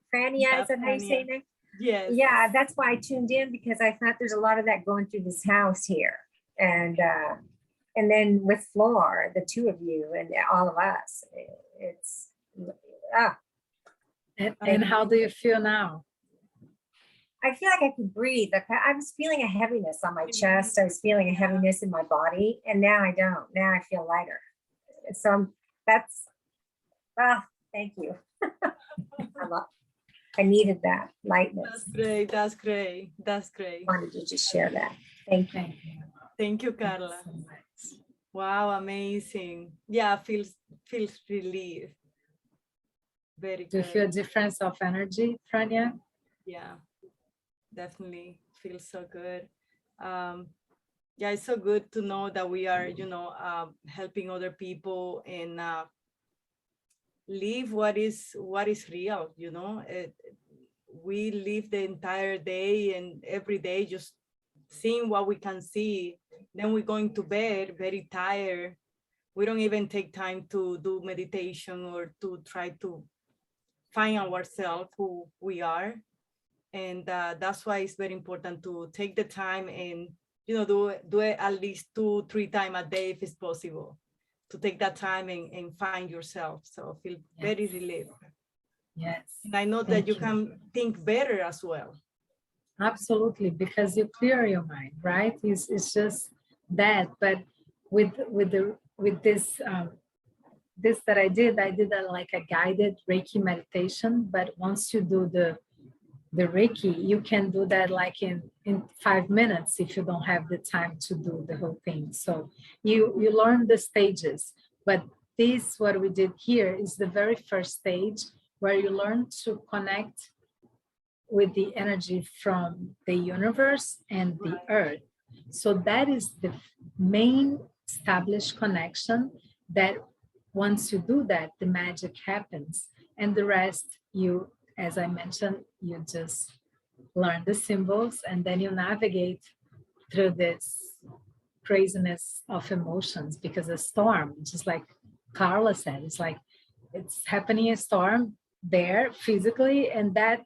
is that how you say it?
Yes.
Yeah, that's why I tuned in, because I thought there's a lot of that going through this house here. And then with Flor, the two of you and all of us, it's
And how do you feel now?
I feel like I could breathe. I was feeling a heaviness on my chest. I was feeling a heaviness in my body, and now I don't. Now I feel lighter. So That's, thank you. I needed that lightness.
That's great. That's great. That's great.
Wanted to just share that. Thank you.
Thank you.
Thank you,
Thank you
Carla.
so much.
Wow, amazing. Yeah, feels relief. Very
Do you
good.
feel a difference of energy, Frania?
Yeah, definitely feels so good. Yeah, it's so good to know that we are, helping other people and live what is real. We live the entire day and every day just seeing what we can see. Then we're going to bed very tired. We don't even take time to do meditation or to try to find ourselves who we are. And that's why it's very important to take the time and do it at least 2-3 times a day if it's possible, to take that time and find yourself. So feel very relieved.
Yes.
And I know that
Thank
you
you.
can think better as well.
Absolutely, because you clear your mind, right? It's just that. But with this this that I did like a guided Reiki meditation. But once you do the Reiki, you can do that like in 5 minutes if you don't have the time to do the whole thing. So you learn the stages. But this, what we did here, is the very first stage where you learn to connect with the energy from the universe and the earth. So that is the main established connection that once you do that, the magic happens. And the rest, you, as I mentioned, you just learn the symbols and then you navigate through this craziness of emotions, because a storm, just like Carla said, it's happening a storm there physically, and that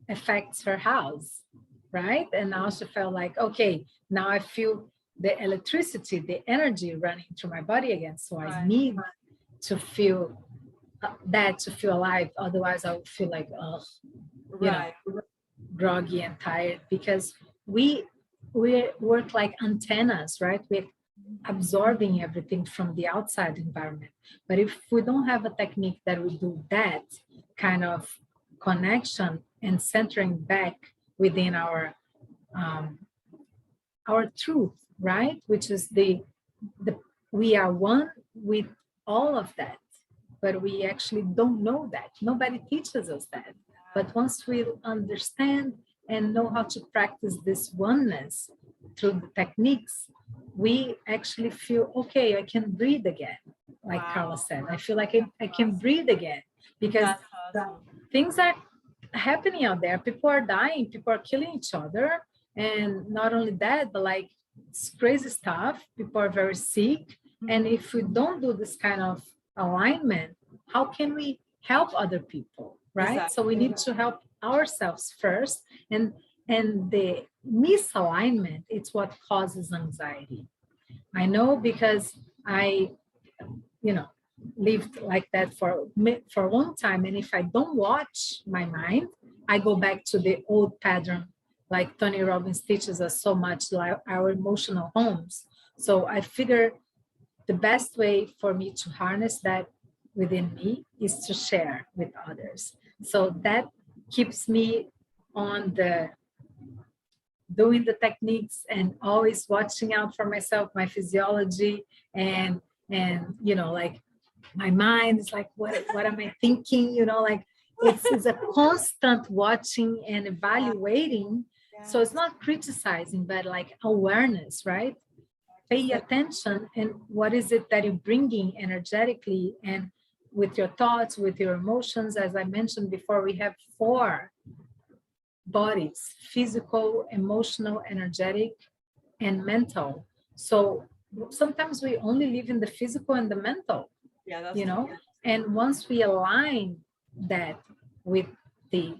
affects her house, right? And now she felt like, okay, now I feel the electricity, the energy running through my body again. So I need to feel that to feel alive. Otherwise, I would feel like, groggy and tired, because we work like antennas, right? We're absorbing everything from the outside environment. But if we don't have a technique that will do that kind of connection and centering back within our truth, right? Which is the we are one with all of that, but we actually don't know that. Nobody teaches us that. But once we understand and know how to practice this oneness through the techniques, we actually feel, okay, I can breathe again. Like Carla said, I feel like I can breathe again, because things are happening out there. People are dying, people are killing each other. And not only that, but like it's crazy stuff. People are very sick. And if we don't do this kind of alignment, how can we help other people, right?
Exactly.
So we need to help ourselves first. And the misalignment, it's what causes anxiety. I know, because I, lived like that for a long time. And if I don't watch my mind, I go back to the old pattern, like Tony Robbins teaches us so much, like our emotional homes. So I figure the best way for me to harness that within me is to share with others. So that keeps me on doing the techniques and always watching out for myself, my physiology, and like my mind is like, what am I thinking? Like it's a constant watching and evaluating. So it's not criticizing, but like awareness, right? Pay attention, and what is it that you're bringing energetically and with your thoughts, with your emotions. As I mentioned before, we have 4 bodies: physical, emotional, energetic, and mental. So sometimes we only live in the physical and the mental, and once we align that with the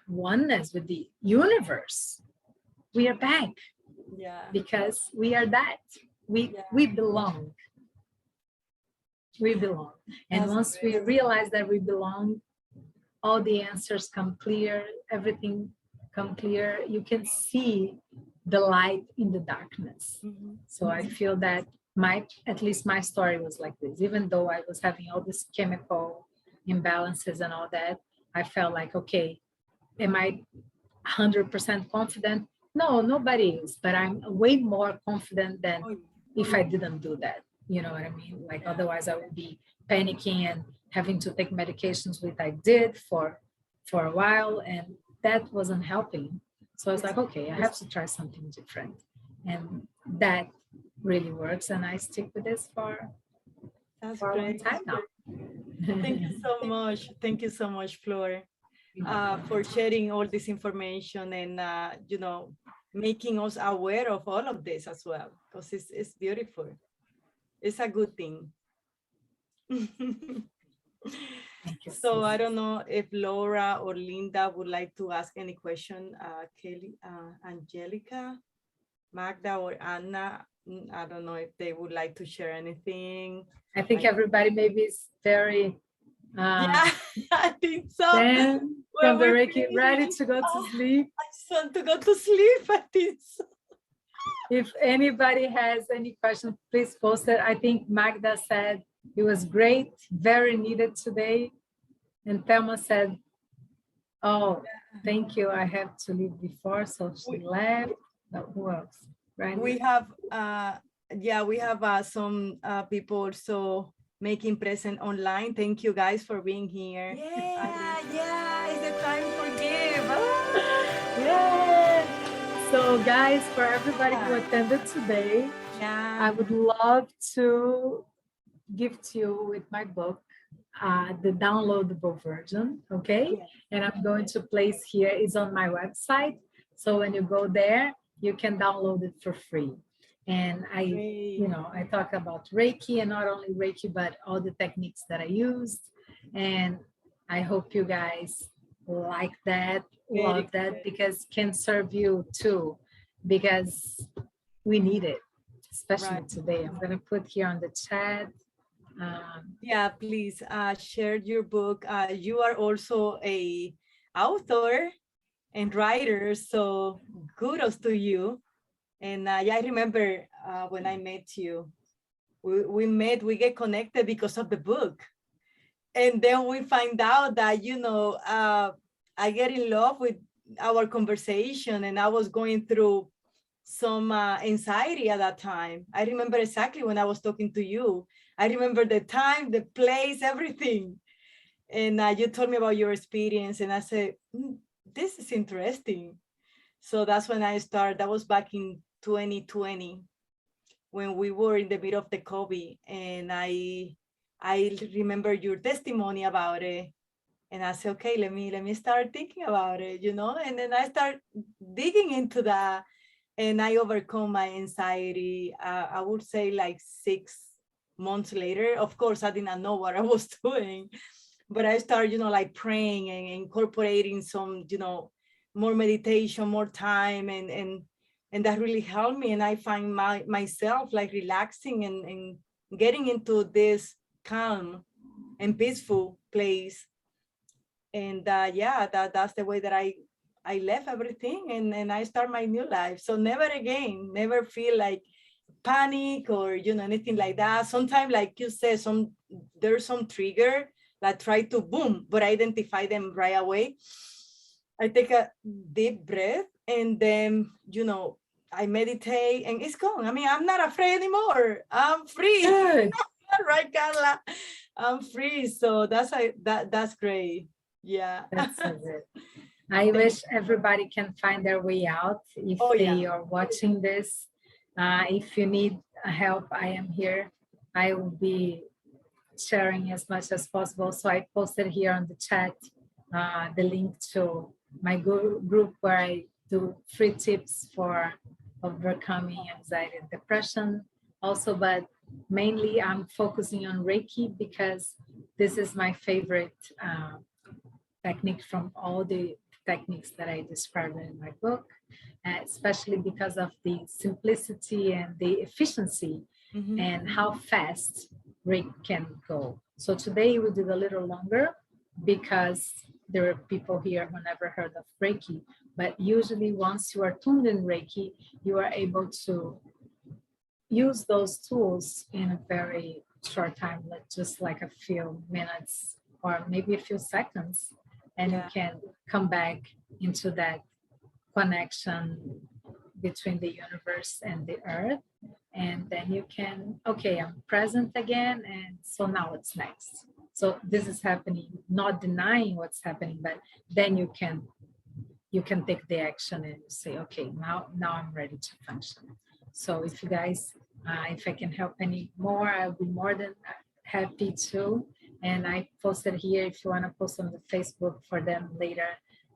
oneness, with the universe, we are back. Because we are that. We belong. We belong. And once we realize that we belong, all the answers come clear, everything come clear. You can see the light in the darkness. So I feel that at least my story was like this. Even though I was having all these chemical imbalances and all that, I felt like, okay, am I 100% confident? No, nobody is, but I'm way more confident than if I didn't do that. You know what I mean? Like, otherwise I would be panicking and having to take medications, which I did for a while, and that wasn't helping. So I was like, okay, I have to try something different. And that really works. And I stick with this for
That's
a long
great.
time now.
Thank you so much. Thank you so much, Flor, for sharing all this information and, you know, making us aware of all of this as well, because it's beautiful. It's a good thing.
Thank you.
So I don't know if Laura or Linda would like to ask any question. Kelly, Angelica, Magda, or Anna. I don't know if they would like to share anything.
I think everybody maybe is very
Yeah, I think so.
then from the Reiki, ready to go to sleep.
I just want to go to sleep. I think so.
If anybody has any questions, please post it. I think Magda said it was great, very needed today. And Thelma said, oh, thank you. I have to leave before, so she left. But who else? Right?
We have, yeah, we have some people also making present online. Thank you guys for being here. Yeah, it's the time for give.
Yeah. So guys, for everybody who attended today, I would love to gift you with my book, the downloadable version, okay? And I'm going to place here, it's on my website. So when you go there, you can download it for free. And I talk about Reiki, and not only Reiki, but all the techniques that I used. And I hope you guys like that, love that, because can serve you too, because we need it, especially today. I'm going to put here on the chat.
Yeah, please share your book. You are also a author and writer, so kudos to you. And yeah, I remember when I met you, we get connected because of the book. And then we find out that, you know, I get in love with our conversation, and I was going through some anxiety at that time. I remember exactly when I was talking to you. I remember the time, the place, everything. And you told me about your experience, and I said, this is interesting. So that's when I started. That was back in 2020, when we were in the middle of the COVID. And I remember your testimony about it. And I said, okay, let me start thinking about it, you know? And then I start digging into that, and I overcome my anxiety. I would say like 6 months later. Of course, I did not know what I was doing, but I started, you know, like praying and incorporating some, you know, more meditation, more time, and that really helped me. And I find myself like relaxing and getting into this calm and peaceful place. And yeah, that's the way that I left everything, and I start my new life. So never again, never feel like panic or, you know, anything like that. Sometimes, like you said, there's some trigger that try to boom, but I identify them right away. I take a deep breath, and then, you know, I meditate, and it's gone. I mean, I'm not afraid anymore. I'm free.
Good.
Right, Carla? I'm free. So that's great. Yeah.
That's so good. I wish everybody can find their way out if they are watching this. If you need help, I am here. I will be sharing as much as possible. So I posted here on the chat the link to my group where I do free tips for overcoming anxiety and depression also, but mainly I'm focusing on Reiki because this is my favorite technique from all the techniques that I described in my book, especially because of the simplicity and the efficiency and how fast Reiki can go. So today we did a little longer because there are people here who never heard of Reiki, but usually once you are tuned in Reiki, you are able to use those tools in a very short time, like just like a few minutes or maybe a few seconds, and you
Yeah.
can come back into that connection between the universe and the earth. And then you can, okay, I'm present again. And so now what's next? So this is happening, not denying what's happening, but then you can take the action and say, okay, now I'm ready to function. So if you guys, if I can help any more, I'll be more than happy to. And I posted here, if you want to post on the Facebook for them later.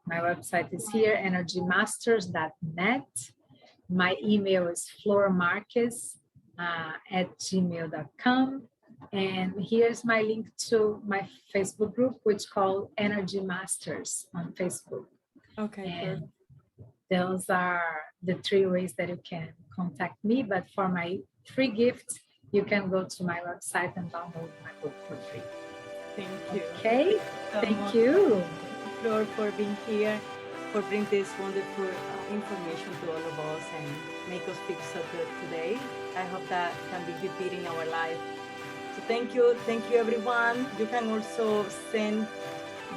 My website is here, energymasters.net. My email is flormarques at gmail.com. And here's my link to my Facebook group, which called Energy Masters on Facebook.
Okay.
And those are the 3 ways that you can contact me. But for my free gift, you can go to my website and download my book for free.
Thank you.
Okay,
So
thank
much,
you.
Flor, for being here, for bringing this wonderful information to all of us and make us feel so good today. I hope that can be repeating our life. So thank you everyone. You can also send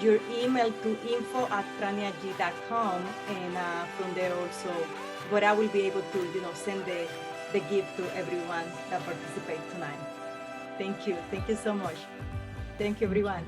your email to info@franiag.com, and from there also, but I will be able to send the gift to everyone that participates tonight. Thank you so much. Thank you everyone.